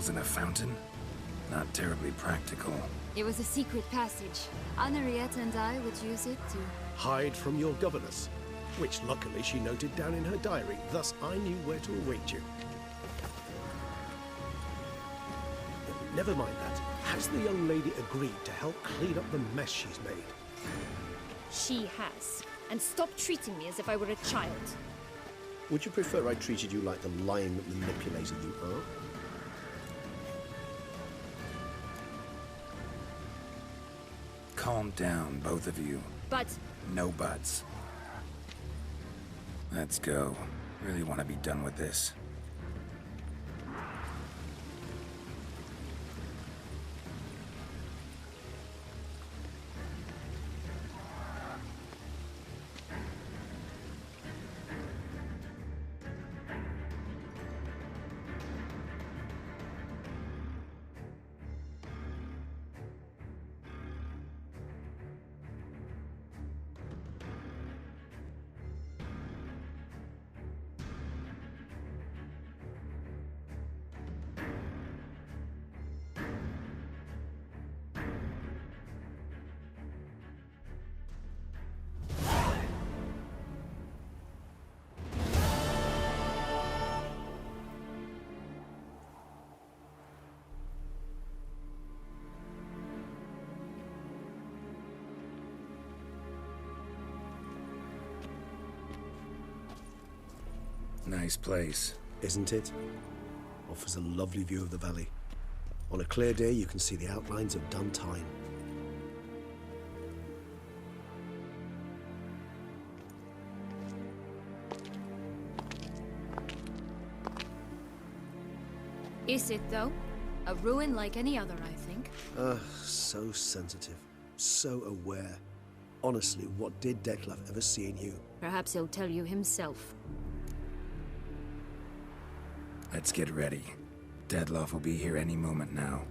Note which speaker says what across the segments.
Speaker 1: wasn't a fountain? Not terribly practical.
Speaker 2: It was a secret passage. Henriette and I would use it to...
Speaker 3: Hide from your governess, which luckily she noted down in her diary, thus I knew where to await you. Never mind that. Has the young lady agreed to help clean up the mess she's made?
Speaker 4: She has. And stop treating me as if I were a child.
Speaker 3: Would you prefer I treated you like the lying manipulator you are?
Speaker 1: Calm down, both of you.
Speaker 4: But...
Speaker 1: No buts. Let's go. Really want to be done with this. Nice place.
Speaker 3: Isn't it? Offers a lovely view of the valley. On a clear day, you can see the outlines of done time.
Speaker 2: Is it, though? A ruin like any other, I think.
Speaker 3: So sensitive. So aware. Honestly, what did Detlaff ever see in you?
Speaker 2: Perhaps he'll tell you himself.
Speaker 1: Let's get ready. Detlaff will be here any moment now.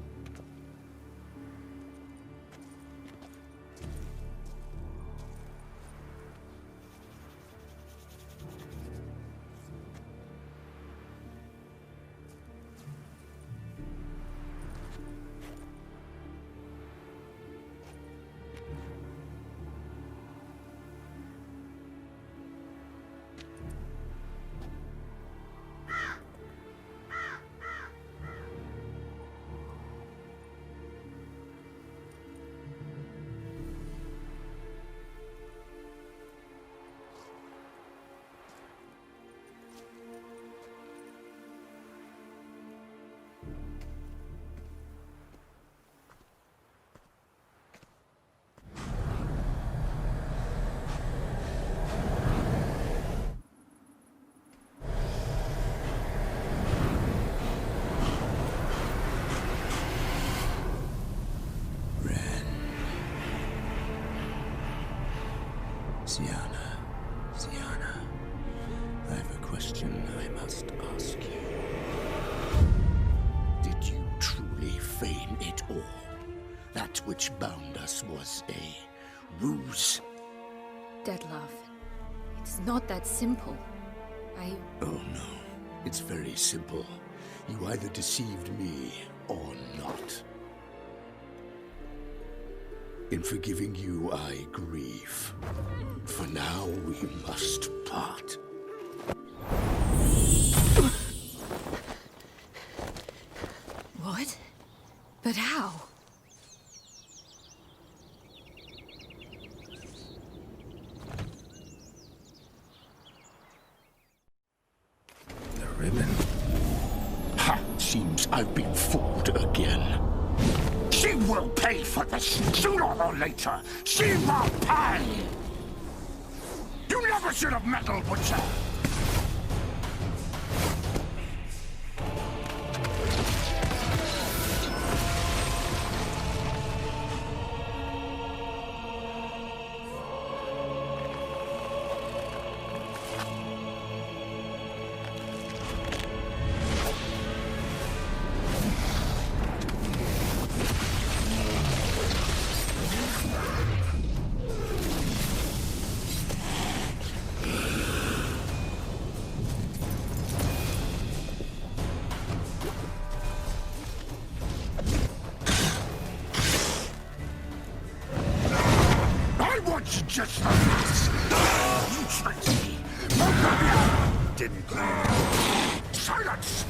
Speaker 1: Syanna, I have a question I must ask you. Did you truly feign it all? That which bound us was a ruse?
Speaker 2: Detlaff, it's not that simple.
Speaker 1: Oh no, it's very simple. You either deceived me or not. In forgiving you, I grieve. For now, we must part.
Speaker 2: What? But how?
Speaker 1: The ribbon.
Speaker 5: Ha! Seems I've been fooled again. She will pay for this, sooner or later. She will pay! You never should have meddled with her! just the last. You tricked me. Both of you! Didn't you? Silence!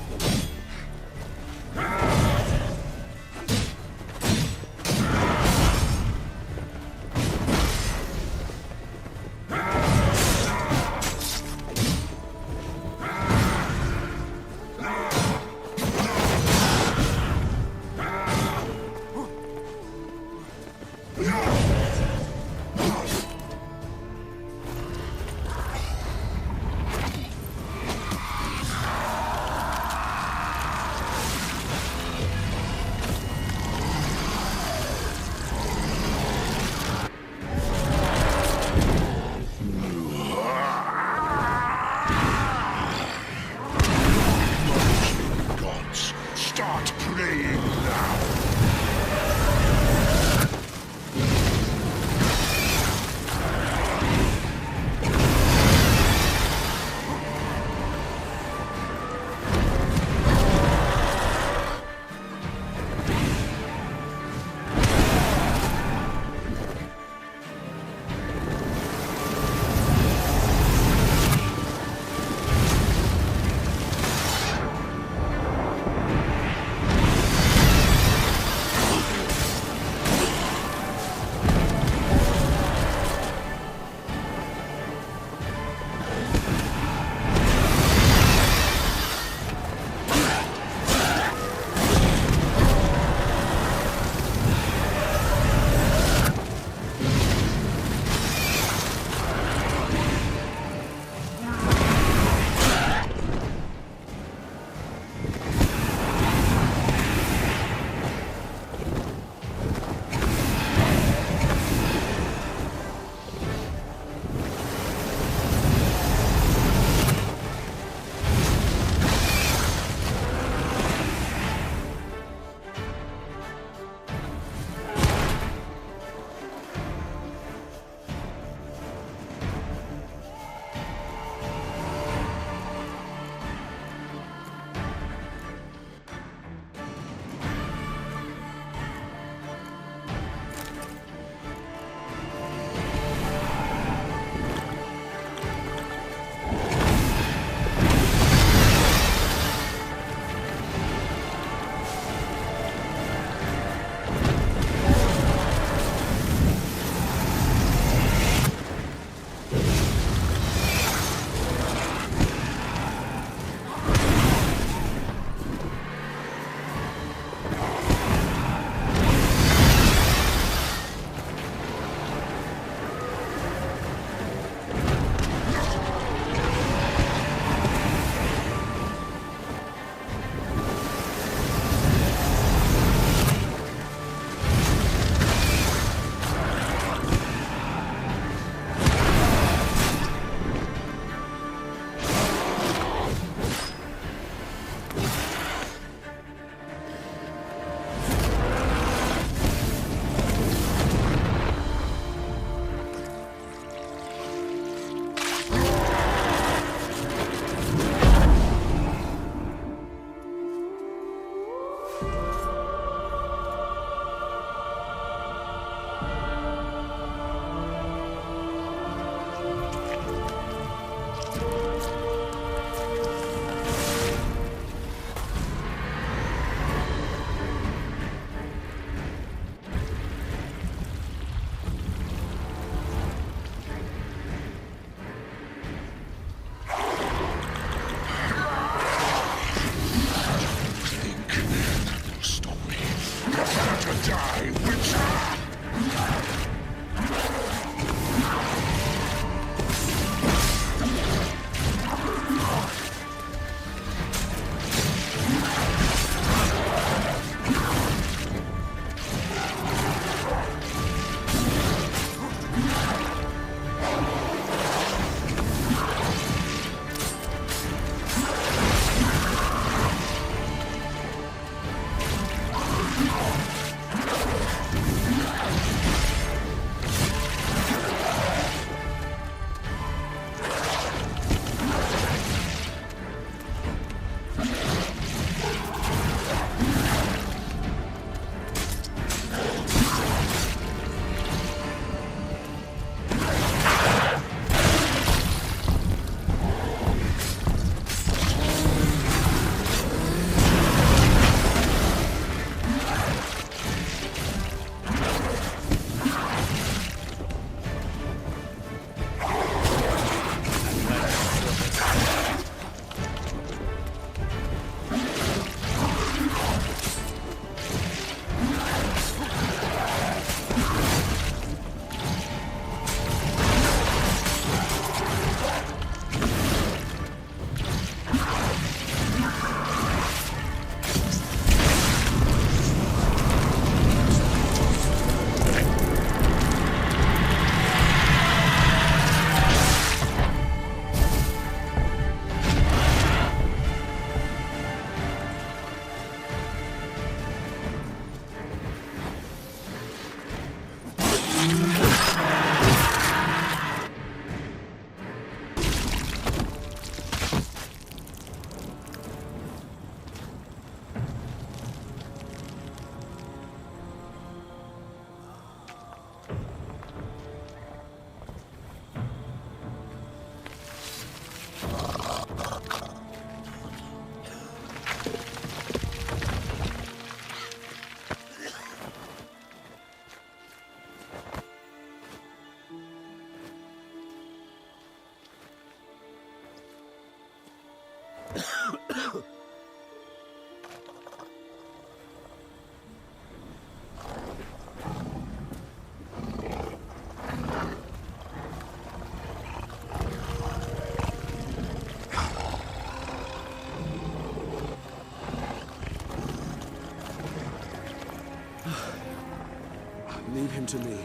Speaker 3: Leave him to me.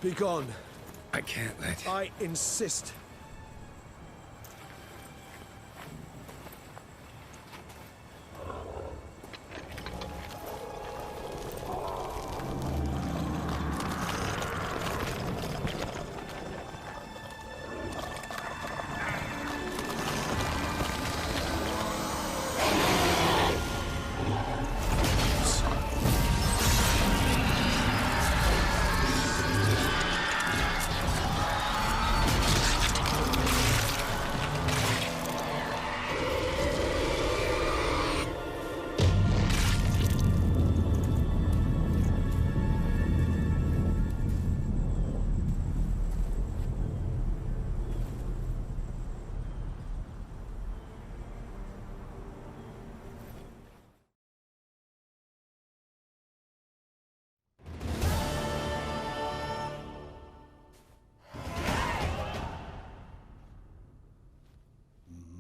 Speaker 3: Be gone.
Speaker 6: I can't let...
Speaker 3: I insist.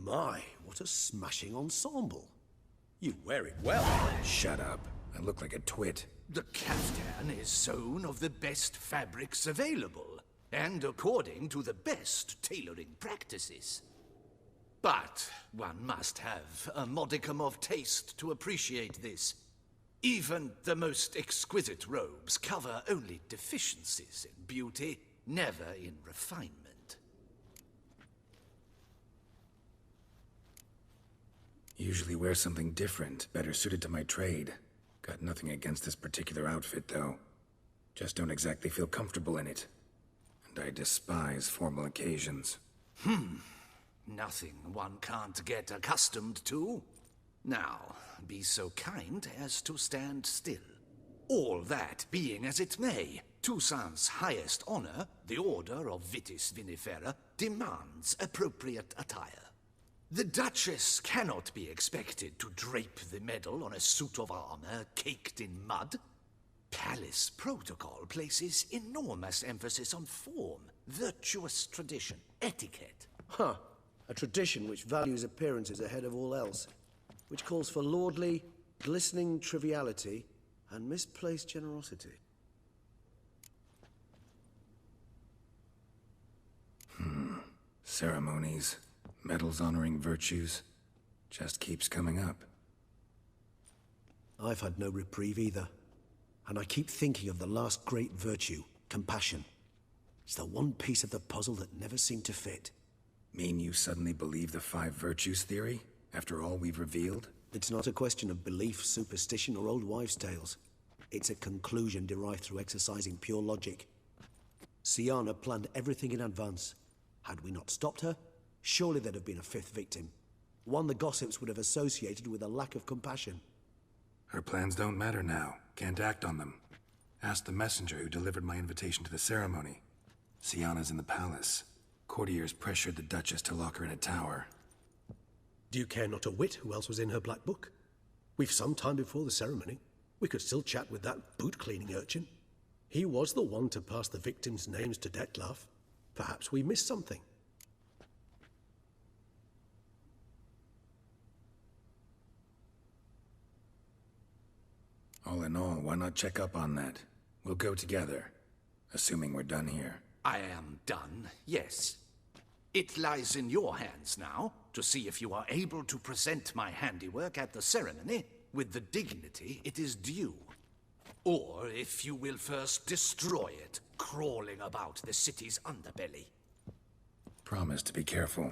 Speaker 3: My, what a smashing ensemble. You wear it well.
Speaker 6: Shut up. I look like a twit.
Speaker 1: The caftan is sewn of the best fabrics available, and according to the best tailoring practices. But one must have a modicum of taste to appreciate this. Even the most exquisite robes cover only deficiencies in beauty, never in refinement.
Speaker 6: Usually wear something different, better suited to my trade. Got nothing against this particular outfit, though. Just don't exactly feel comfortable in it. And I despise formal occasions.
Speaker 1: Nothing one can't get accustomed to. Now, be so kind as to stand still. All that being as it may, Toussaint's highest honor, the Order of Vitis Vinifera, demands appropriate attire. The Duchess cannot be expected to drape the medal on a suit of armor caked in mud. Palace protocol places enormous emphasis on form, virtuous tradition, etiquette.
Speaker 3: Huh. A tradition which values appearances ahead of all else. Which calls for lordly, glistening triviality and misplaced generosity.
Speaker 6: Ceremonies, medals honoring virtues, just keeps coming up.
Speaker 3: I've had no reprieve either. And I keep thinking of the last great virtue, compassion. It's the one piece of the puzzle that never seemed to fit.
Speaker 6: Mean you suddenly believe the 5 virtues theory, after all we've revealed?
Speaker 3: It's not a question of belief, superstition, or old wives' tales. It's a conclusion derived through exercising pure logic. Syanna planned everything in advance. Had we not stopped her, surely there'd have been a 5th victim. One the gossips would have associated with a lack of compassion.
Speaker 6: Her plans don't matter now. Can't act on them. Ask the messenger who delivered my invitation to the ceremony. Syanna's in the palace. Courtiers pressured the Duchess to lock her in a tower.
Speaker 3: Do you care not a whit who else was in her black book? We've some time before the ceremony. We could still chat with that boot-cleaning urchin. He was the one to pass the victims' names to Detlaff. Perhaps we missed something.
Speaker 6: All in all, why not check up on that? We'll go together, assuming we're done here.
Speaker 1: I am done, yes. It lies in your hands now to see if you are able to present my handiwork at the ceremony with the dignity it is due. Or if you will first destroy it crawling about the city's underbelly.
Speaker 6: Promise to be careful.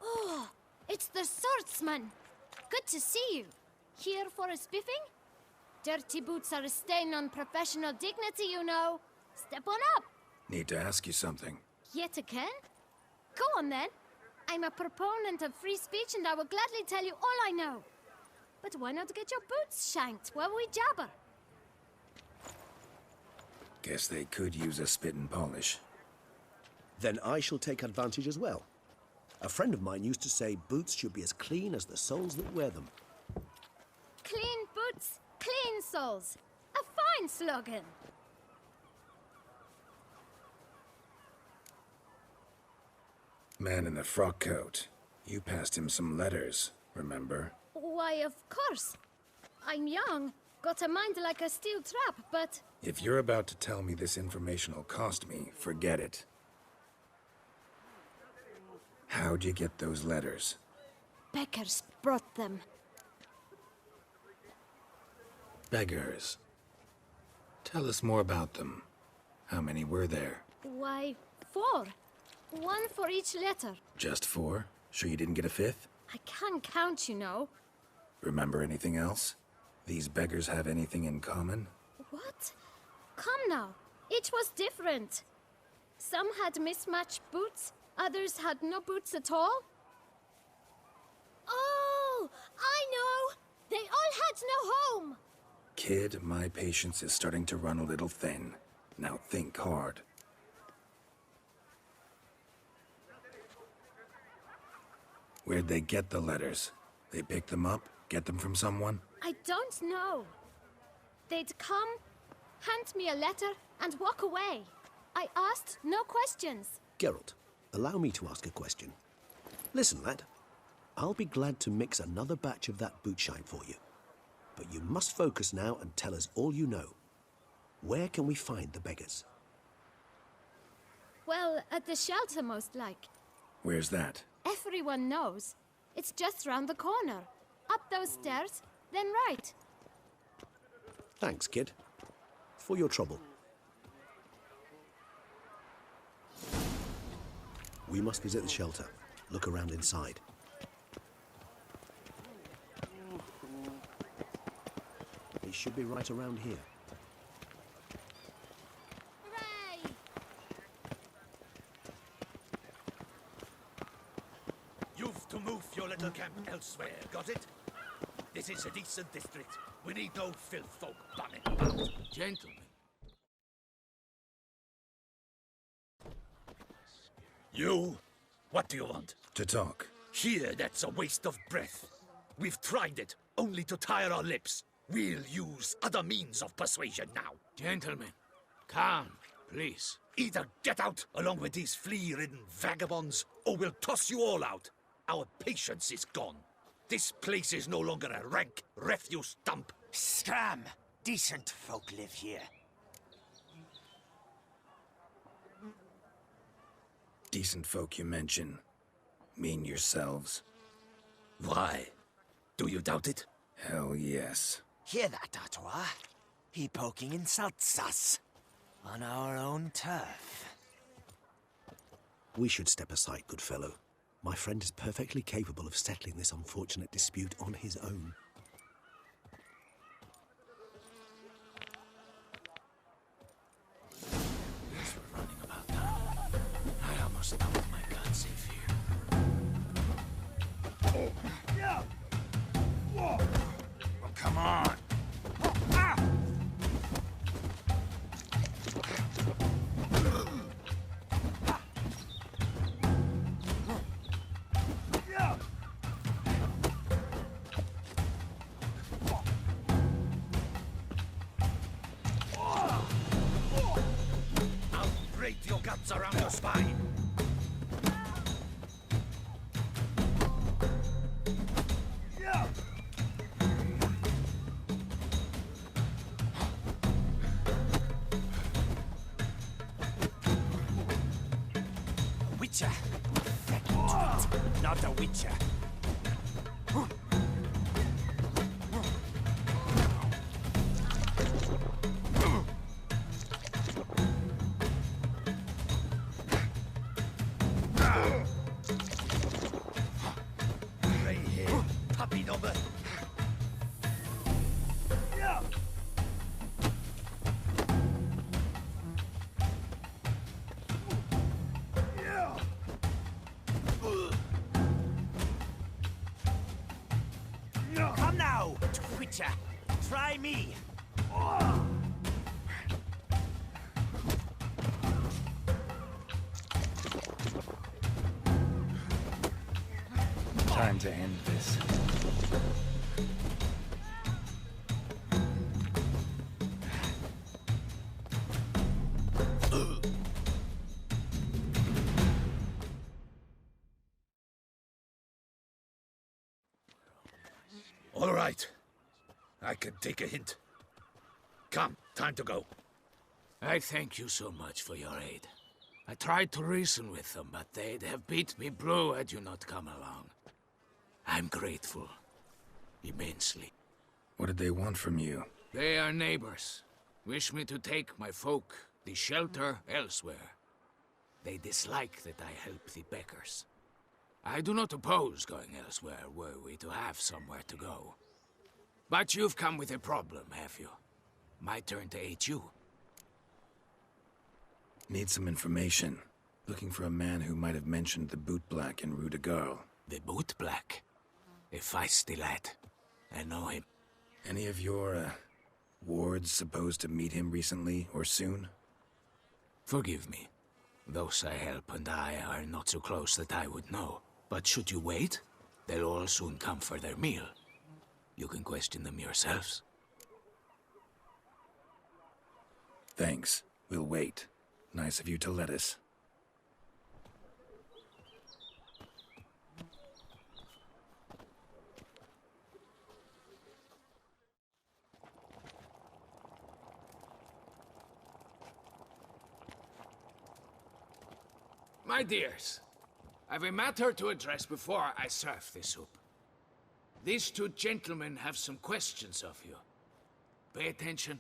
Speaker 4: Oh, it's the swordsman. Good to see you. Here for a spiffing? Dirty boots are a stain on professional dignity, you know. Step on up.
Speaker 6: Need to ask you something.
Speaker 4: Yet again? Go on then. I'm a proponent of free speech and I will gladly tell you all I know. But why not get your boots shanked while we jabber?
Speaker 6: Guess they could use a spit and polish.
Speaker 3: Then I shall take advantage as well. A friend of mine used to say boots should be as clean as the soles that wear them.
Speaker 4: Clean boots, clean soles. A fine slogan.
Speaker 6: Man in the frock coat. You passed him some letters, remember?
Speaker 4: Why, of course. I'm young, got a mind like a steel trap, but...
Speaker 6: If you're about to tell me this information will cost me, forget it. How'd you get those letters?
Speaker 4: Beggars brought them.
Speaker 6: Beggars. Tell us more about them. How many were there?
Speaker 4: Why, 4. 1 for each letter.
Speaker 6: Just 4? Sure you didn't get a 5th?
Speaker 4: I can't count, you know.
Speaker 6: Remember anything else? These beggars have anything in common?
Speaker 4: What? Come now. Each was different. Some had mismatched boots, others had no boots at all. Oh, I know! They all had no home!
Speaker 6: Kid, my patience is starting to run a little thin. Now think hard. Where'd they get the letters? They pick them up? Get them from someone?
Speaker 4: I don't know. They'd come, hand me a letter, and walk away. I asked no questions.
Speaker 3: Geralt, allow me to ask a question. Listen, lad. I'll be glad to mix another batch of that boot shine for you. But you must focus now and tell us all you know. Where can we find the beggars?
Speaker 4: Well, at the shelter, most like.
Speaker 6: Where's that?
Speaker 4: Everyone knows. It's just round the corner. Up those stairs, then right.
Speaker 3: Thanks, kid. For your trouble. We must visit the shelter. Look around inside. It should be right around here.
Speaker 4: Hooray!
Speaker 1: You've to move your little camp elsewhere, got it? This is a decent district. We need no filth folk bunning about.
Speaker 7: Gentlemen.
Speaker 1: You? What do you want?
Speaker 6: To talk.
Speaker 1: Here, that's a waste of breath. We've tried it, only to tire our lips. We'll use other means of persuasion now.
Speaker 7: Gentlemen. Calm, please.
Speaker 1: Either get out along with these flea-ridden vagabonds, or we'll toss you all out. Our patience is gone. This place is no longer a rank refuse dump.
Speaker 8: Scram! Decent folk live here.
Speaker 6: Decent folk you mention. Mean yourselves.
Speaker 1: Why? Do you doubt it?
Speaker 6: Hell yes.
Speaker 8: Hear that, Artois? He poking insults us. On our own turf.
Speaker 3: We should step aside, good fellow. My friend is perfectly capable of settling this unfortunate dispute on his own.
Speaker 7: Yes, we're running about now. I almost dumped my guns safe here.
Speaker 5: Oh, come on.
Speaker 1: guts around your spine.
Speaker 8: Witcher! Not a witcher!
Speaker 1: Right here, puppy number.
Speaker 8: Come now, Witcher! Try me!
Speaker 6: Time to end this.
Speaker 1: All right. I can take a hint. Come, time to go.
Speaker 7: I thank you so much for your aid. I tried to reason with them, but they'd have beat me blue had you not come along. I'm grateful. Immensely.
Speaker 6: What did they want from you?
Speaker 7: They are neighbors. Wish me to take my folk, the shelter, elsewhere. They dislike that I help the beggars. I do not oppose going elsewhere, were we to have somewhere to go. But you've come with a problem, have you? My turn to aid you.
Speaker 6: Need some information. Looking for a man who might have mentioned the boot black in Rue de Garl.
Speaker 7: The boot black? A feisty lad. I know him.
Speaker 6: Any of your, wards supposed to meet him recently or soon?
Speaker 7: Forgive me. Those I help and I are not so close that I would know. But should you wait, they'll all soon come for their meal. You can question them yourselves.
Speaker 6: Thanks. We'll wait. Nice of you to let us.
Speaker 7: My dears, I've a matter to address before I serve the soup. These two gentlemen have some questions of you. Pay attention.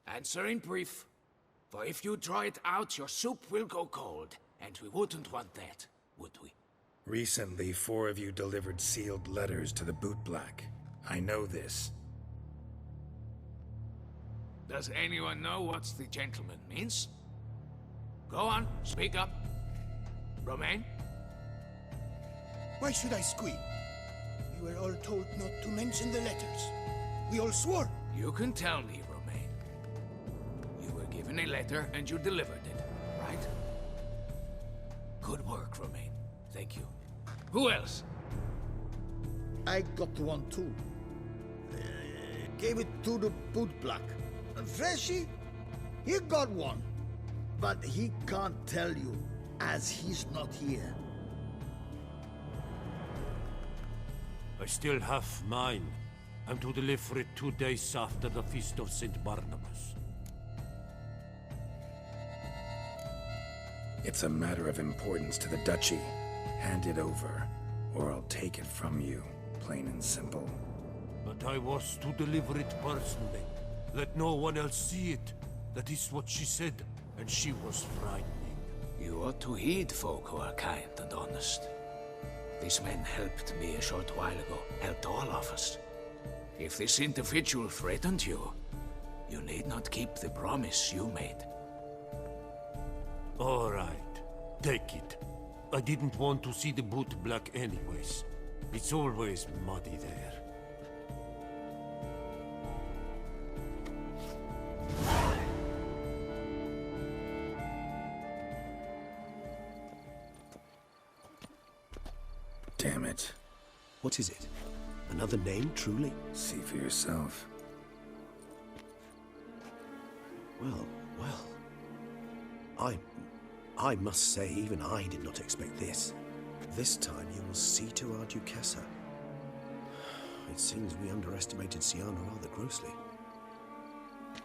Speaker 7: Answer in brief. For if you draw it out, your soup will go cold. And we wouldn't want that, would we?
Speaker 6: Recently, 4 of you delivered sealed letters to the boot black. I know this.
Speaker 7: Does anyone know what the gentleman means? Go on, speak up. Romain?
Speaker 9: Why should I squeal? We were all told not to mention the letters. We all swore.
Speaker 7: You can tell me, Romain. You were given a letter and you delivered it, right? Good work, Romain. Thank you. Who else?
Speaker 10: I got one too. Gave it to the boot black. And Freshy, he got one. But he can't tell you, as he's not here.
Speaker 11: I still have mine. I'm to deliver it 2 days after the Feast of St. Barnabas.
Speaker 6: It's a matter of importance to the Duchy. Hand it over, or I'll take it from you, plain and simple.
Speaker 11: But I was to deliver it personally. Let no one else see it. That is what she said, and she was frightening.
Speaker 7: You ought to heed folk who are kind and honest. These men helped me a short while ago, helped all of us. If this individual threatened you, you need not keep the promise you made.
Speaker 11: All right, take it. I didn't want to see the boot black anyways. It's always muddy there.
Speaker 6: Damn it.
Speaker 3: What is it? Another name, truly?
Speaker 6: See for yourself.
Speaker 3: Well, well. I must say, even I did not expect this. This time you will see to our duchessa. It seems we underestimated Syanna rather grossly.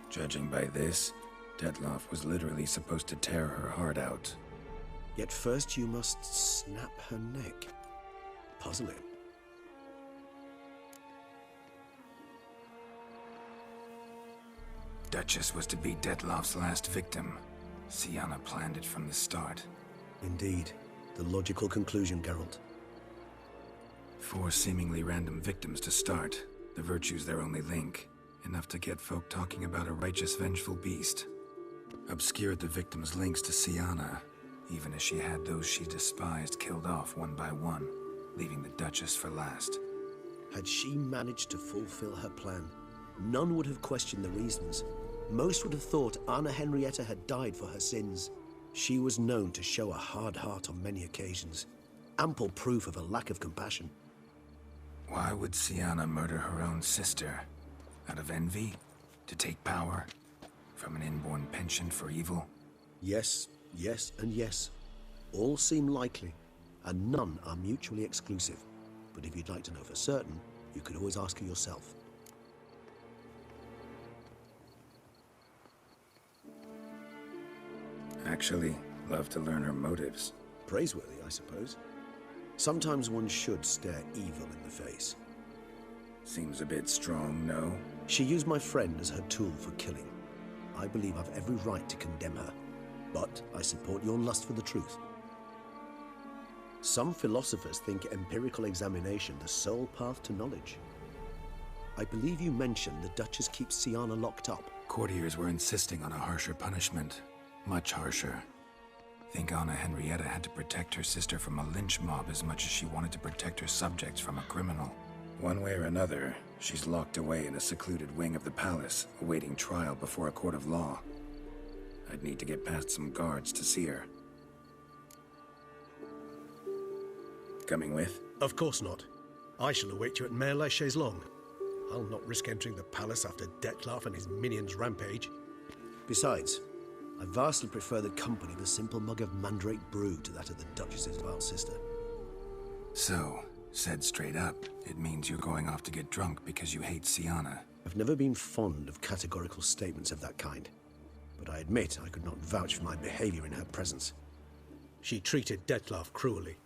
Speaker 6: Judging by this, Detlaff was literally supposed to tear her heart out.
Speaker 3: Yet first you must snap her neck. Puzzling.
Speaker 6: Duchess was to be Detlaff's last victim. Syanna planned it from the start.
Speaker 3: Indeed. The logical conclusion, Geralt.
Speaker 6: 4 seemingly random victims to start. The virtue's their only link. Enough to get folk talking about a righteous, vengeful beast. Obscured the victims' links to Syanna, even as she had those she despised killed off one by one, leaving the Duchess for last.
Speaker 3: Had she managed to fulfill her plan, none would have questioned the reasons. Most would have thought Anna Henrietta had died for her sins. She was known to show a hard heart on many occasions. Ample proof of a lack of compassion.
Speaker 6: Why would Syanna murder her own sister? Out of envy? To take power? From an inborn penchant for evil?
Speaker 3: Yes, yes, and yes. All seem likely, and none are mutually exclusive. But if you'd like to know for certain, you could always ask her yourself.
Speaker 6: Actually, love to learn her motives.
Speaker 3: Praiseworthy, I suppose. Sometimes one should stare evil in the face.
Speaker 6: Seems a bit strong, no?
Speaker 3: She used my friend as her tool for killing. I believe I've every right to condemn her, but I support your lust for the truth. Some philosophers think empirical examination the sole path to knowledge. I believe you mentioned the Duchess keeps Syanna locked up.
Speaker 6: Courtiers were insisting on a harsher punishment. Much harsher. Think Anna Henrietta had to protect her sister from a lynch mob as much as she wanted to protect her subjects from a criminal. One way or another, she's locked away in a secluded wing of the palace, awaiting trial before a court of law. I'd need to get past some guards to see her. Coming with?
Speaker 3: Of course not. I shall await you at Mare la Chaise-Longue. I'll not risk entering the palace after Detlaff and his minions rampage. Besides, I vastly prefer the company of a simple mug of mandrake brew to that of the Duchess's vile sister.
Speaker 6: So, said straight up, it means you're going off to get drunk because you hate Syanna.
Speaker 3: I've never been fond of categorical statements of that kind, but I admit I could not vouch for my behavior in her presence. She treated Detlaff cruelly,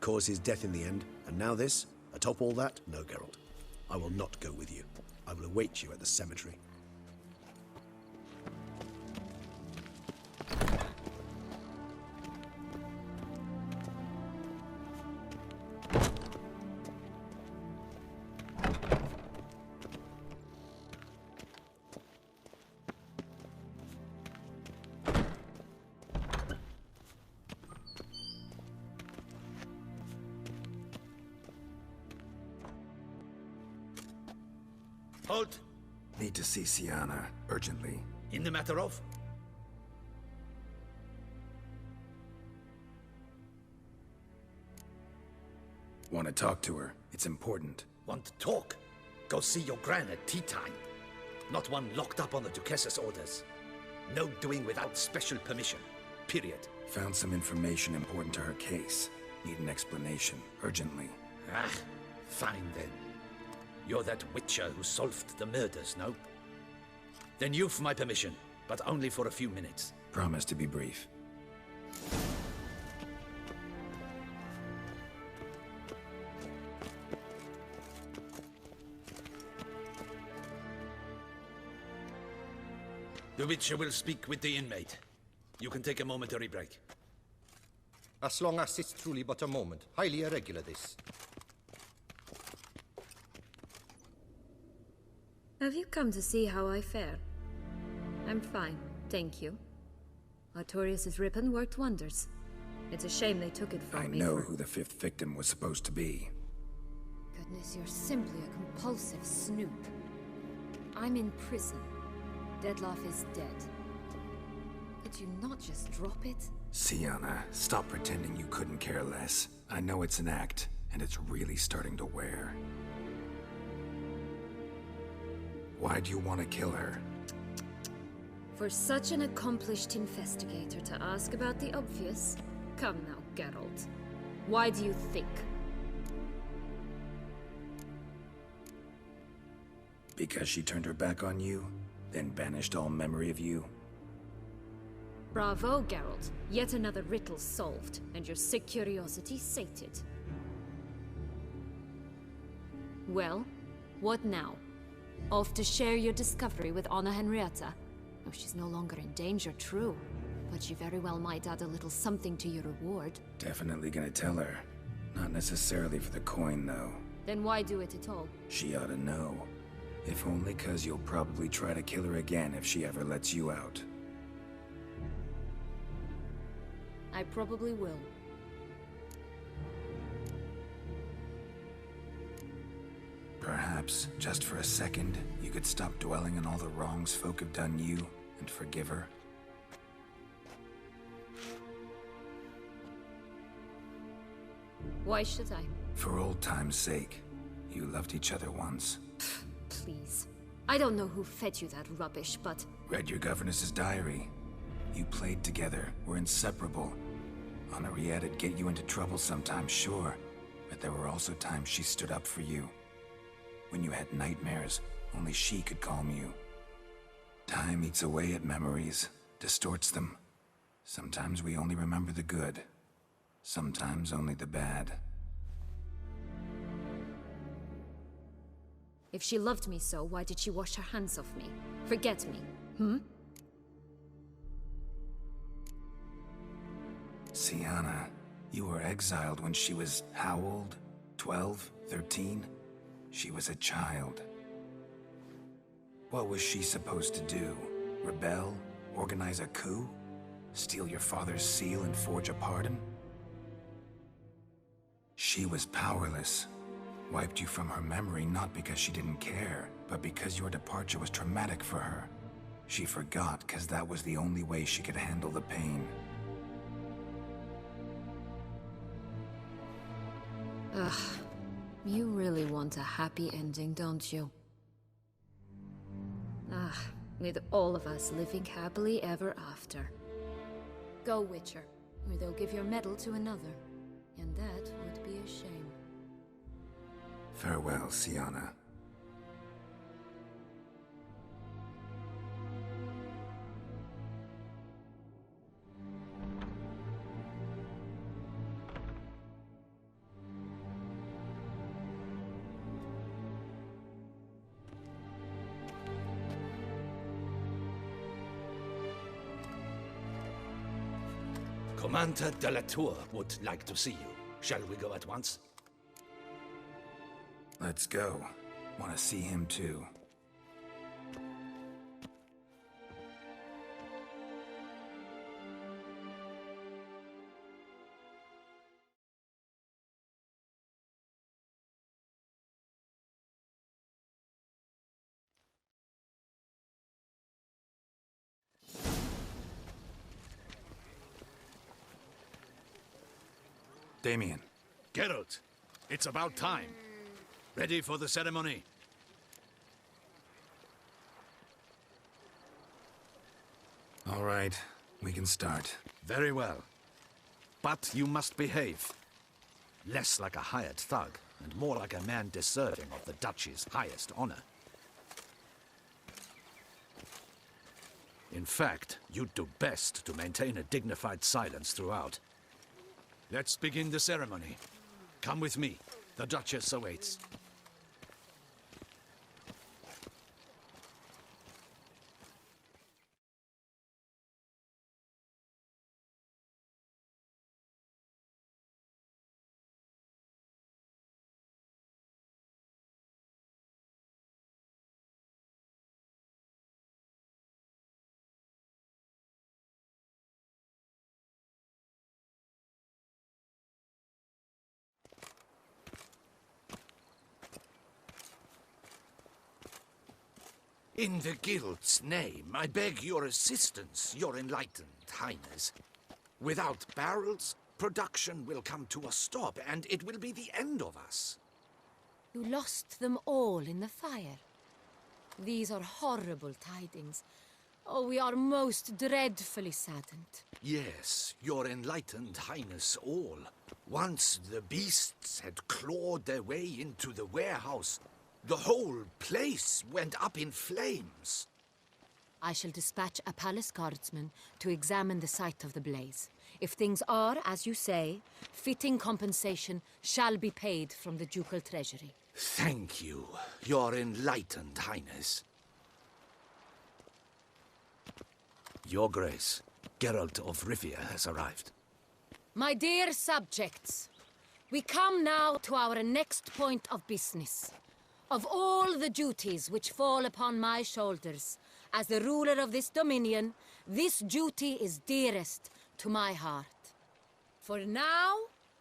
Speaker 3: caused his death in the end, and now this? Atop all that? No, Geralt. I will not go with you. I will await you at the cemetery.
Speaker 1: Halt!
Speaker 6: Need to see Syanna, urgently.
Speaker 1: In the matter of?
Speaker 6: Want to talk to her. It's important.
Speaker 1: Want to talk? Go see your gran at tea time. Not one locked up on the Duchess's orders. No doing without special permission. Period.
Speaker 6: Found some information important to her case. Need an explanation, urgently.
Speaker 1: Ah, fine then. You're that witcher who solved the murders, no? Then you've my permission, but only for a few minutes.
Speaker 6: Promise to be brief.
Speaker 1: The witcher will speak with the inmate. You can take a momentary break.
Speaker 12: As long as it's truly but a moment. Highly irregular, this.
Speaker 2: Have you come to see how I fare? I'm fine, thank you. Artorius' ribbon worked wonders. It's a shame they took it from me.
Speaker 6: I know who the 5th victim was supposed to be.
Speaker 2: Goodness, you're simply a compulsive snoop. I'm in prison. Detlaff is dead. Could you not just drop it?
Speaker 6: Syanna, stop pretending you couldn't care less. I know it's an act, and it's really starting to wear. Why do you want to kill her?
Speaker 2: For such an accomplished investigator to ask about the obvious? Come now, Geralt. Why do you think?
Speaker 6: Because she turned her back on you, then banished all memory of you?
Speaker 2: Bravo, Geralt. Yet another riddle solved, and your sick curiosity sated. Well, what now? Off to share your discovery with Anna Henrietta? Oh, she's no longer in danger, true. But she very well might add a little something to your reward.
Speaker 6: Definitely gonna tell her. Not necessarily for the coin, though.
Speaker 2: Then why do it at all?
Speaker 6: She ought to know. If only 'cause you'll probably try to kill her again if she ever lets you out.
Speaker 2: I probably will.
Speaker 6: Perhaps, just for a second, you could stop dwelling on all the wrongs folk have done you, and forgive her.
Speaker 2: Why should I?
Speaker 6: For old time's sake. You loved each other once.
Speaker 2: Please. I don't know who fed you that rubbish, but...
Speaker 6: Read your governess's diary. You played together, were inseparable. Henriette'd get you into trouble sometimes, sure. But there were also times she stood up for you. When you had nightmares, only she could calm you. Time eats away at memories, distorts them. Sometimes we only remember the good. Sometimes only the bad.
Speaker 2: If she loved me so, why did she wash her hands off me? Forget me, hmm?
Speaker 6: Syanna, you were exiled when she was how old? 12? 13? She was a child. What was she supposed to do? Rebel? Organize a coup? Steal your father's seal and forge a pardon? She was powerless. Wiped you from her memory not because she didn't care, but because your departure was traumatic for her. She forgot because that was the only way she could handle the pain.
Speaker 2: Ugh. You really want a happy ending, don't you? Ah, with all of us living happily ever after. Go, Witcher, or they'll give your medal to another. And that would be a shame.
Speaker 6: Farewell, Syanna.
Speaker 1: Commander de la Tour would like to see you. Shall we go at once?
Speaker 6: Let's go. Want to see him too. Damien.
Speaker 1: Geralt, it's about time. Ready for the ceremony?
Speaker 6: All right, we can start.
Speaker 1: Very well. But you must behave. Less like a hired thug, and more like a man deserving of the Duchy's highest honor. In fact, you'd do best to maintain a dignified silence throughout. Let's begin the ceremony. Come with me. The Duchess awaits. In the Guild's name, I beg your assistance, your enlightened highness. Without barrels, production will come to a stop, and it will be the end of us.
Speaker 2: You lost them all in the fire. These are horrible tidings.
Speaker 13: Oh, we are most dreadfully saddened.
Speaker 1: Yes, your enlightened highness all. Once the beasts had clawed their way into the warehouse, the whole place went up in flames.
Speaker 13: I shall dispatch a palace guardsman to examine the site of the blaze. If things are, as you say, fitting compensation shall be paid from the ducal treasury.
Speaker 1: Thank you, your enlightened highness. Your Grace, Geralt of Rivia has arrived.
Speaker 13: My dear subjects, we come now to our next point of business. Of all the duties which fall upon my shoulders, as the ruler of this dominion, this duty is dearest to my heart. For now,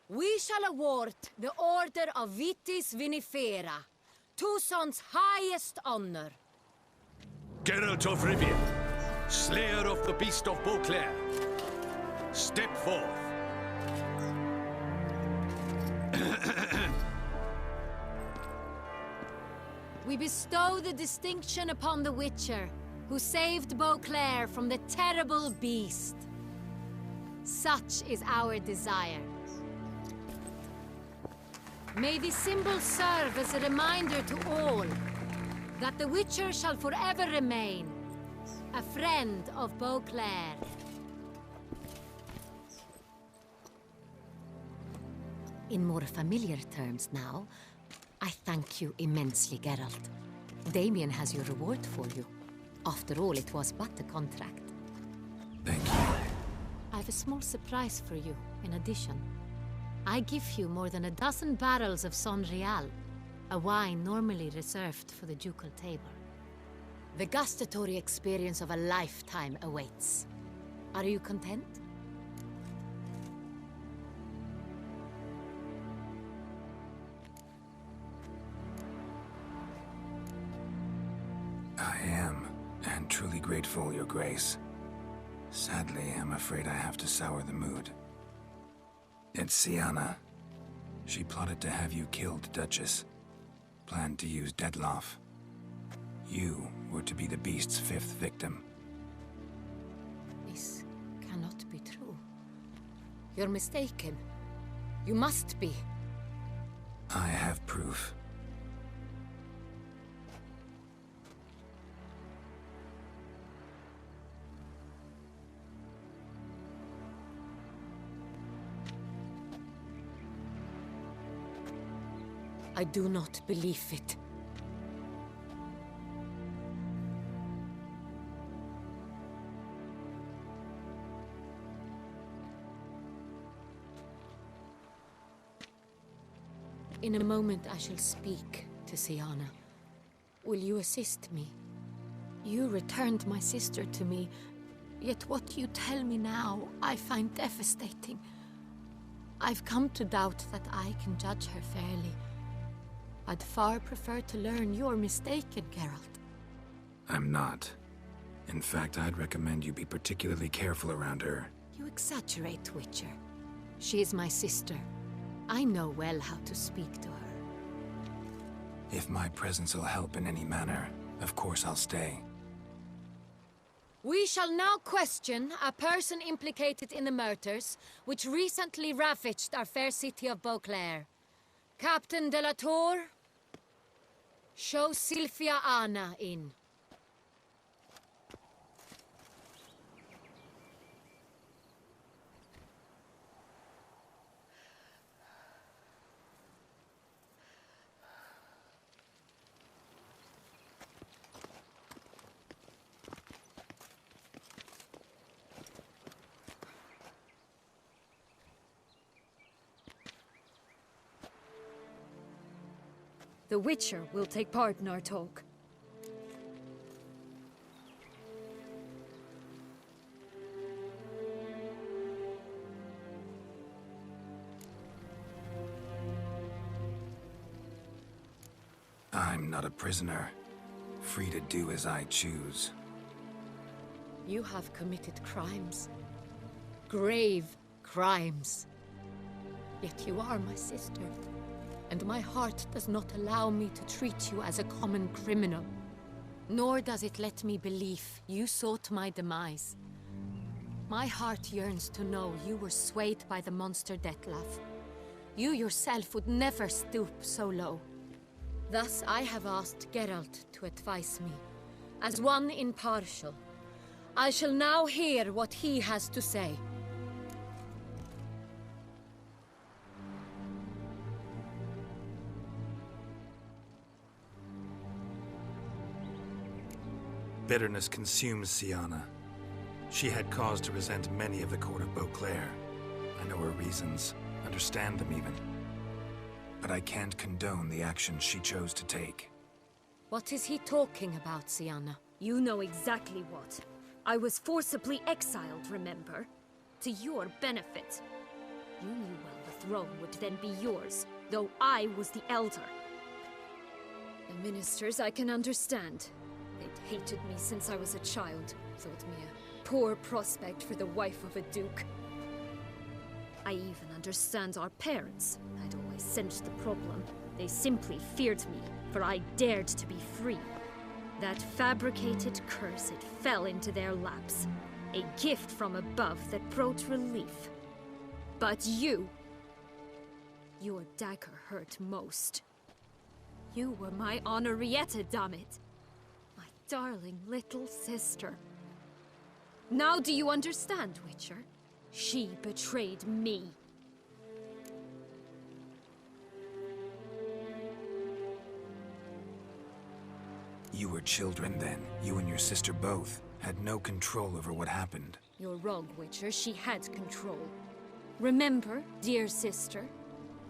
Speaker 13: we shall award the Order of Vitis Vinifera, Tucson's highest honor.
Speaker 1: Geralt of Rivia, slayer of the beast of Beauclair, step forth.
Speaker 13: We bestow the distinction upon the Witcher, who saved Beauclair from the terrible beast. Such is our desire. May this symbol serve as a reminder to all that the Witcher shall forever remain a friend of Beauclair. In more familiar terms now, I thank you immensely, Geralt. Damien has your reward for you. After all, it was but a contract.
Speaker 6: Thank you.
Speaker 13: I have a small surprise for you, in addition. I give you more than a dozen barrels of Son Real, a wine normally reserved for the ducal table. The gustatory experience of a lifetime awaits. Are you content?
Speaker 6: I am, and truly grateful, Your Grace. Sadly, I'm afraid I have to sour the mood. It's Syanna. She plotted to have you killed, Duchess. Planned to use Detlaff. You were to be the beast's fifth victim.
Speaker 13: This cannot be true. You're mistaken. You must be.
Speaker 6: I have proof.
Speaker 13: I do not believe it. In a moment I shall speak to Syanna. Will you assist me? You returned my sister to me, yet what you tell me now I find devastating. I've come to doubt that I can judge her fairly. I'd far prefer to learn you're mistaken, Geralt.
Speaker 6: I'm not. In fact, I'd recommend you be particularly careful around her.
Speaker 13: You exaggerate, Witcher. She is my sister. I know well how to speak to her.
Speaker 6: If my presence will help in any manner, of course I'll stay.
Speaker 13: We shall now question a person implicated in the murders which recently ravaged our fair city of Beauclair. Captain de la Tour, show Sylvia Anna in.
Speaker 2: The Witcher will take part in our talk.
Speaker 6: I'm not a prisoner, free to do as I choose.
Speaker 13: You have committed crimes. Grave crimes. Yet you are my sister. And my heart does not allow me to treat you as a common criminal. Nor does it let me believe you sought my demise. My heart yearns to know you were swayed by the monster Detlaff. You yourself would never stoop so low. Thus I have asked Geralt to advise me, as one impartial. I shall now hear what he has to say.
Speaker 6: Bitterness consumes Syanna. She had cause to resent many of the court of Beauclair. I know her reasons, understand them even. But I can't condone the actions she chose to take.
Speaker 13: What is he talking about, Syanna?
Speaker 2: You know exactly what. I was forcibly exiled, remember? To your benefit. You knew well the throne would then be yours, though I was the elder. The ministers I can understand. They'd hated me since I was a child, thought me a poor prospect for the wife of a duke. I even understand our parents. I'd always sensed the problem. They simply feared me, for I dared to be free. That fabricated curse, it fell into their laps. A gift from above that brought relief. But you... your dagger hurt most. You were my Henrietta, dammit. My darling little sister. Now do you understand, Witcher? She betrayed me.
Speaker 6: You were children then. You and your sister both had no control over what happened.
Speaker 2: You're wrong, Witcher. She had control. Remember, dear sister?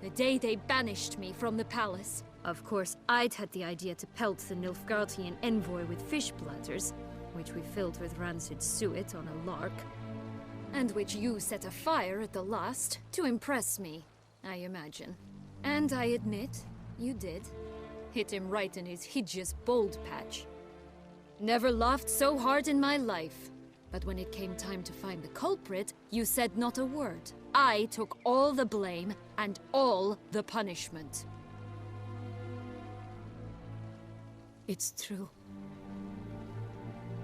Speaker 2: The day they banished me from the palace. Of course, I'd had the idea to pelt the Nilfgaardian envoy with fish bladders, which we filled with rancid suet on a lark. And which you set afire at the last, to impress me, I imagine. And I admit, you did. Hit him right in his hideous bald patch. Never laughed so hard in my life. But when it came time to find the culprit, you said not a word. I took all the blame and all the punishment.
Speaker 13: It's true.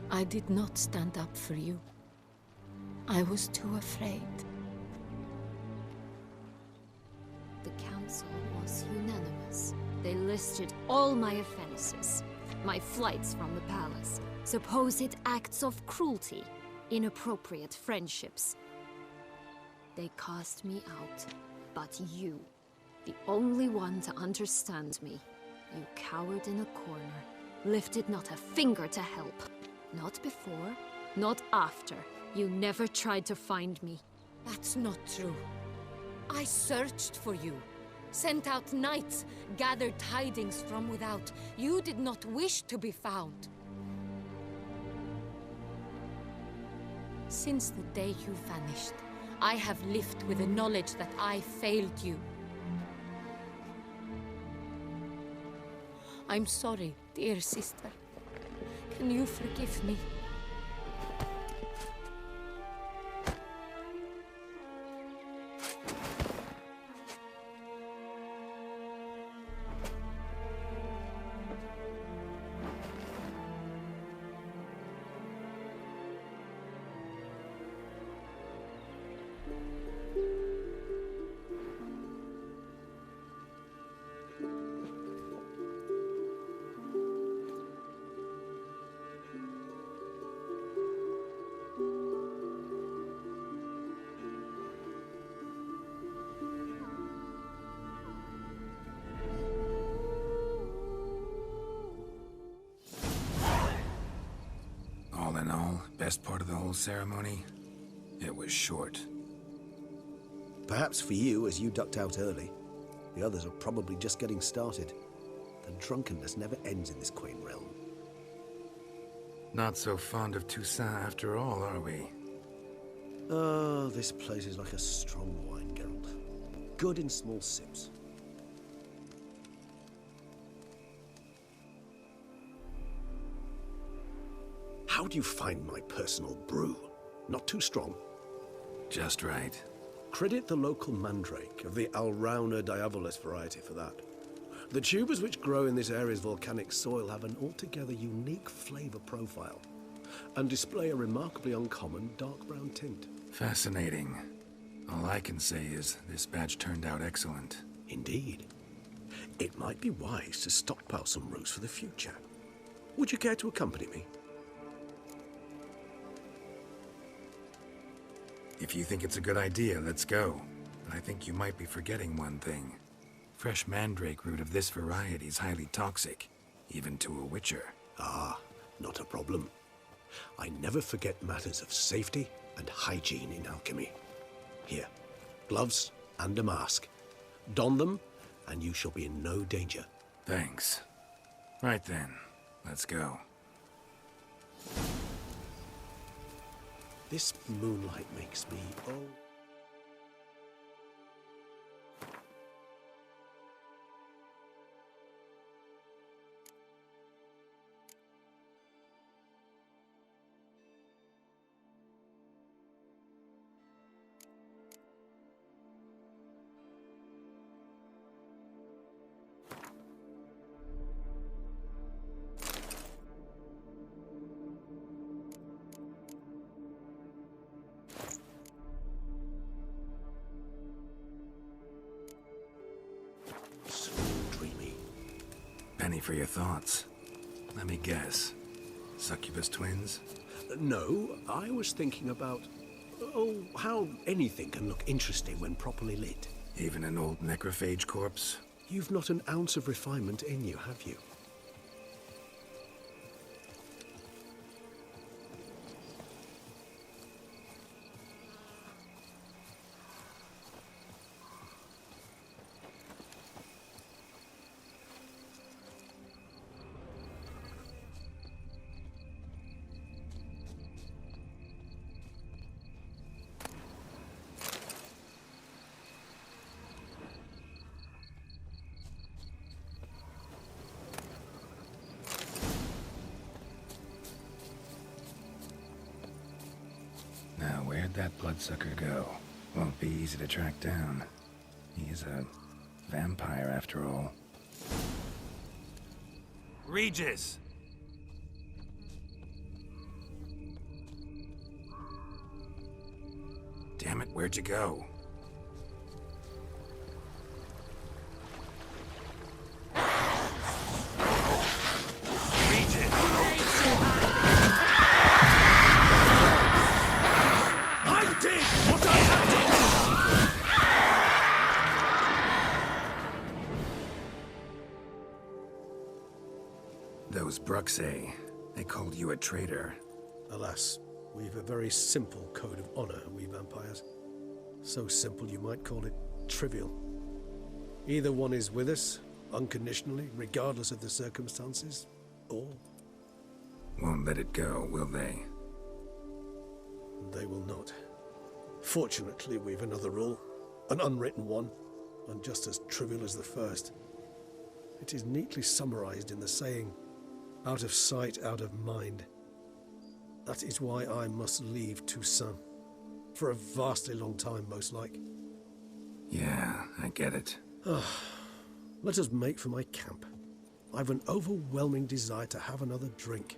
Speaker 13: I did not stand up for you. I was too afraid.
Speaker 2: The council was unanimous. They listed all my offenses. My flights from the palace, supposed acts of cruelty, inappropriate friendships. They cast me out, but you, the only one to understand me, you cowered in a corner, lifted not a finger to help. Not before, not after. You never tried to find me.
Speaker 13: That's not true. I searched for you. Sent out knights, gathered tidings from without. You did not wish to be found. Since the day you vanished, I have lived with the knowledge that I failed you. I'm sorry, dear sister. Can you forgive me?
Speaker 6: All in all, best part of the whole ceremony, it was short.
Speaker 3: Perhaps for you, as you ducked out early. The others are probably just getting started. The drunkenness never ends in this quaint realm.
Speaker 6: Not so fond of Toussaint after all, are we?
Speaker 3: Oh, this place is like a strong wine, Geralt. Good in small sips. How do you find my personal brew? Not too strong?
Speaker 6: Just right.
Speaker 3: Credit the local mandrake of the Alrauna diabolus variety for that. The tubers which grow in this area's volcanic soil have an altogether unique flavor profile and display a remarkably uncommon dark brown tint.
Speaker 6: Fascinating. All I can say is this batch turned out excellent.
Speaker 3: Indeed. It might be wise to stockpile some roots for the future. Would you care to accompany me?
Speaker 6: If you think it's a good idea, let's go. But I think you might be forgetting one thing. Fresh mandrake root of this variety is highly toxic, even to a witcher.
Speaker 3: Ah, not a problem. I never forget matters of safety and hygiene in alchemy. Here, gloves and a mask. Don them, and you shall be in no danger.
Speaker 6: Thanks. Right then, let's go.
Speaker 3: This moonlight makes me, oh...
Speaker 6: Penny for your thoughts. Let me guess. Succubus twins?
Speaker 3: No, I was thinking about... oh, how anything can look interesting when properly lit.
Speaker 6: Even an old necrophage corpse?
Speaker 3: You've not an ounce of refinement in you, have you?
Speaker 6: Where'd that bloodsucker go? Won't be easy to track down. He is a vampire after all.
Speaker 11: Regis!
Speaker 6: Damn it, where'd you go? Those Bruxay, they called you a traitor.
Speaker 3: Alas, we've a very simple code of honor, we vampires. So simple you might call it trivial. Either one is with us, unconditionally, regardless of the circumstances, or...
Speaker 6: Won't let it go, will they?
Speaker 3: They will not. Fortunately, we've another rule, an unwritten one, and just as trivial as the first. It is neatly summarized in the saying, out of sight, out of mind. That is why I must leave Toussaint. For a vastly long time, most like.
Speaker 6: Yeah, I get it.
Speaker 3: Let us make for my camp. I've an overwhelming desire to have another drink.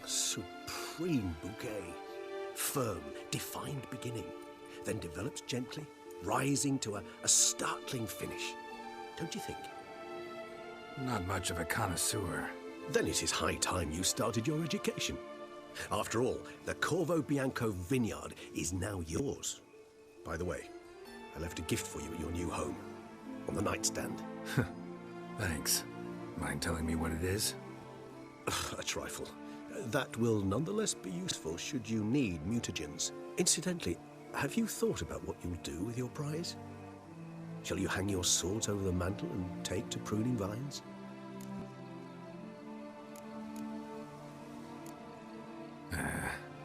Speaker 3: Supreme bouquet. Firm, defined beginning, then develops gently, rising to a startling finish. Don't you think?
Speaker 6: Not much of a connoisseur.
Speaker 3: Then it is high time you started your education. After all, the Corvo Bianco vineyard is now yours. By the way, I left a gift for you at your new home, on the nightstand.
Speaker 6: Thanks. Mind telling me what it is?
Speaker 3: A trifle. That will nonetheless be useful should you need mutagens. Incidentally, have you thought about what you'll do with your prize? Shall you hang your swords over the mantle and take to pruning vines?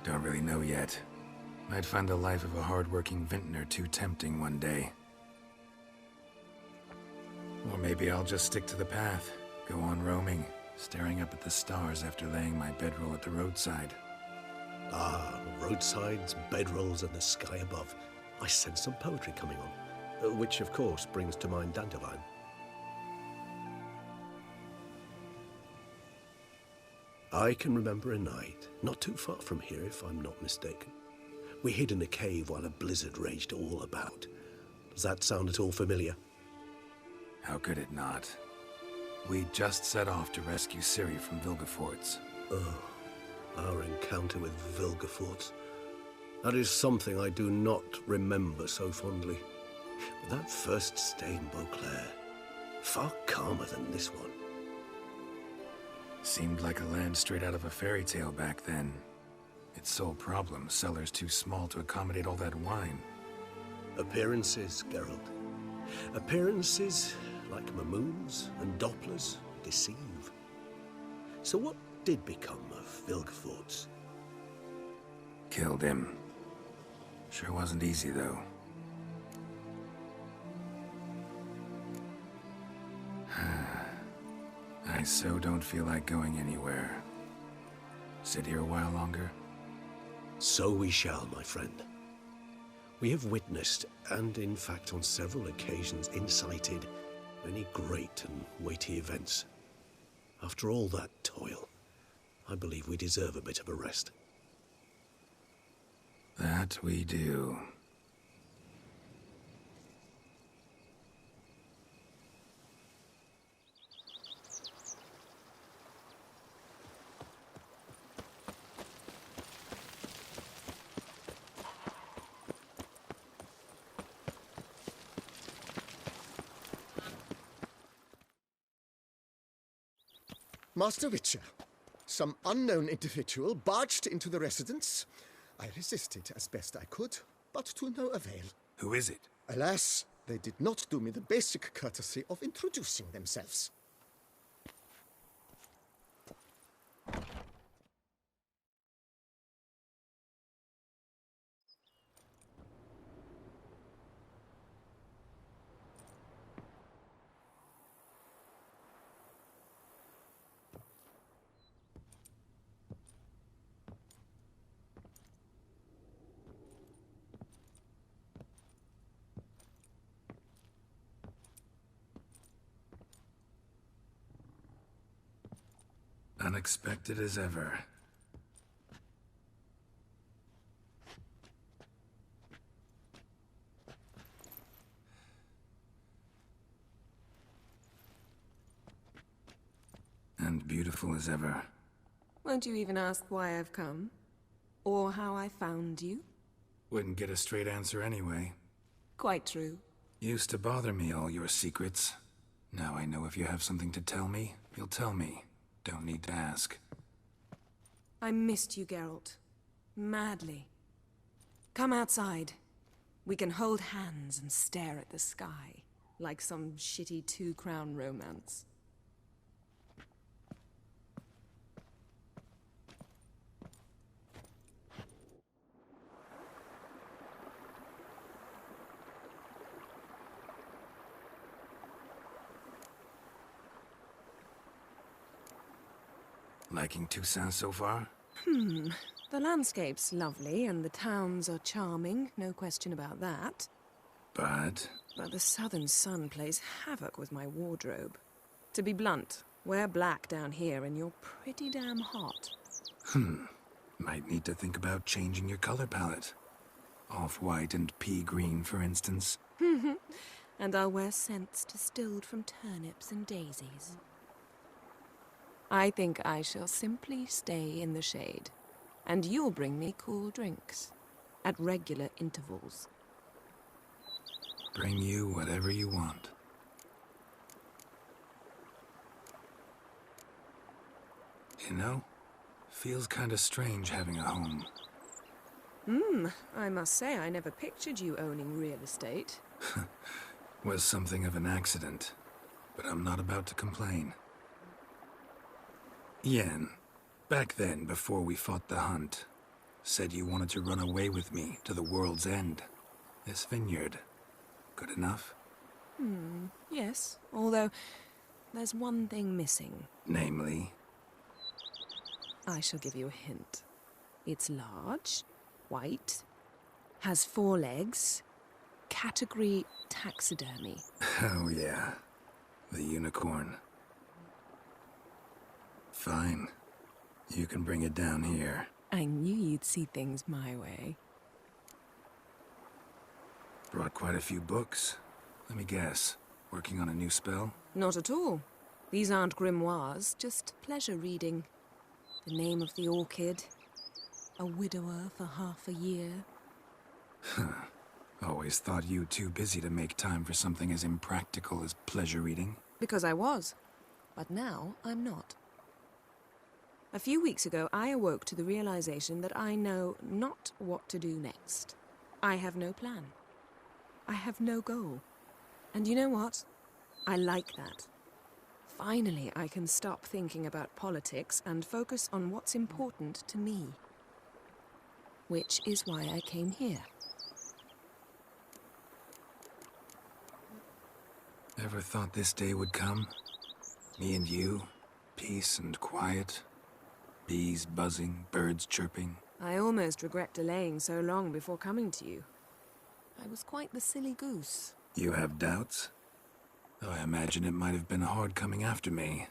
Speaker 6: Don't really know yet. Might find the life of a hard-working vintner too tempting one day. Or maybe I'll just stick to the path, go on roaming, staring up at the stars after laying my bedroll at the roadside.
Speaker 3: Ah, roadsides, bedrolls, and the sky above. I sense some poetry coming on, which of course brings to mind Dandelion. I can remember a night, not too far from here if I'm not mistaken. We hid in a cave while a blizzard raged all about. Does that sound at all familiar?
Speaker 6: How could it not? We just set off to rescue Ciri from Vilgefortz.
Speaker 3: Oh, our encounter with Vilgefortz. That is something I do not remember so fondly. But that first stay in Beauclair, far calmer than this one.
Speaker 6: Seemed like a land straight out of a fairy tale back then. Its sole problem, cellars too small to accommodate all that wine.
Speaker 3: Appearances, Geralt. Appearances, like Mamoons and Dopplers, deceive. So what did become of Vilgefortz?
Speaker 6: Killed him. Sure wasn't easy, though. I so don't feel like going anywhere. Sit here a while longer?
Speaker 3: So we shall, my friend. We have witnessed, and in fact on several occasions incited, many great and weighty events. After all that toil, I believe we deserve a bit of a rest.
Speaker 6: That we do.
Speaker 9: Master Witcher, some unknown individual barged into the residence. I resisted as best I could, but to no avail.
Speaker 6: Who is it?
Speaker 9: Alas, they did not do me the basic courtesy of introducing themselves.
Speaker 6: Unexpected as ever. And beautiful as ever.
Speaker 14: Won't you even ask why I've come? Or how I found you?
Speaker 6: Wouldn't get a straight answer anyway.
Speaker 14: Quite true.
Speaker 6: Used to bother me, all your secrets. Now I know if you have something to tell me, you'll tell me. Don't need to ask.
Speaker 14: I missed you, Geralt. Madly. Come outside. We can hold hands and stare at the sky, like some shitty two-crown romance.
Speaker 6: Liking Toussaint so far?
Speaker 14: The landscape's lovely, and the towns are charming, no question about that.
Speaker 6: But
Speaker 14: the southern sun plays havoc with my wardrobe. To be blunt, wear black down here and you're pretty damn hot.
Speaker 6: Might need to think about changing your color palette. Off-white and pea green, for instance.
Speaker 14: And I'll wear scents distilled from turnips and daisies. I think I shall simply stay in the shade, and you'll bring me cool drinks, at regular intervals.
Speaker 6: Bring you whatever you want. You know, feels kinda strange having a home.
Speaker 14: I must say I never pictured you owning real estate.
Speaker 6: Was something of an accident, but I'm not about to complain. Yen, back then, before we fought the hunt, said you wanted to run away with me to the world's end. This vineyard, good enough?
Speaker 14: Yes, although there's one thing missing.
Speaker 6: Namely?
Speaker 14: I shall give you a hint. It's large, white, has 4 legs, category taxidermy.
Speaker 6: Oh yeah, the unicorn. Fine. You can bring it down here.
Speaker 14: I knew you'd see things my way.
Speaker 6: Brought quite a few books. Let me guess. Working on a new spell?
Speaker 14: Not at all. These aren't grimoires, just pleasure reading. The name of the orchid. A widower for half a year.
Speaker 6: Huh. Always thought you too busy to make time for something as impractical as pleasure reading.
Speaker 14: Because I was. But now I'm not. A few weeks ago, I awoke to the realization that I know not what to do next. I have no plan. I have no goal. And you know what? I like that. Finally, I can stop thinking about politics and focus on what's important to me. Which is why I came here.
Speaker 6: Ever thought this day would come? Me and you, peace and quiet. Bees buzzing, birds chirping.
Speaker 14: I almost regret delaying so long before coming to you. I was quite the silly goose.
Speaker 6: You have doubts? Though I imagine it might have been hard coming after me.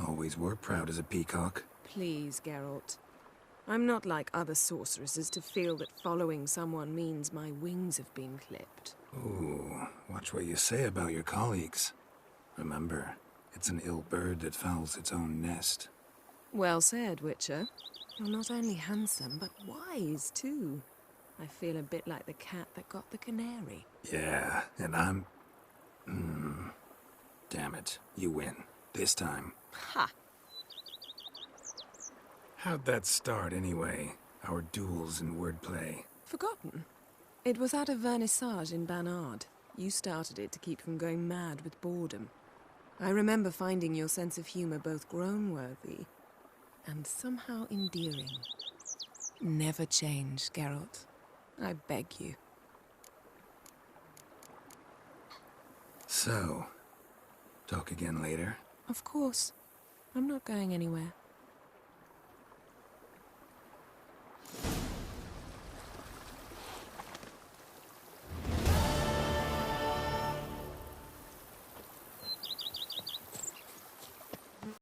Speaker 6: Always were proud as a peacock.
Speaker 14: Please, Geralt. I'm not like other sorceresses to feel that following someone means my wings have been clipped.
Speaker 6: Ooh, watch what you say about your colleagues. Remember, it's an ill bird that fouls its own nest.
Speaker 14: Well said, Witcher. You're not only handsome, but wise, too. I feel a bit like the cat that got the canary.
Speaker 6: Yeah, and I'm... Damn it, you win. This time.
Speaker 14: Ha!
Speaker 6: How'd that start, anyway? Our duels and wordplay.
Speaker 14: Forgotten. It was at a vernissage in Banard. You started it to keep from going mad with boredom. I remember finding your sense of humor both groan-worthy and somehow endearing. Never change, Geralt. I beg you.
Speaker 6: So, talk again later?
Speaker 14: Of course. I'm not going anywhere.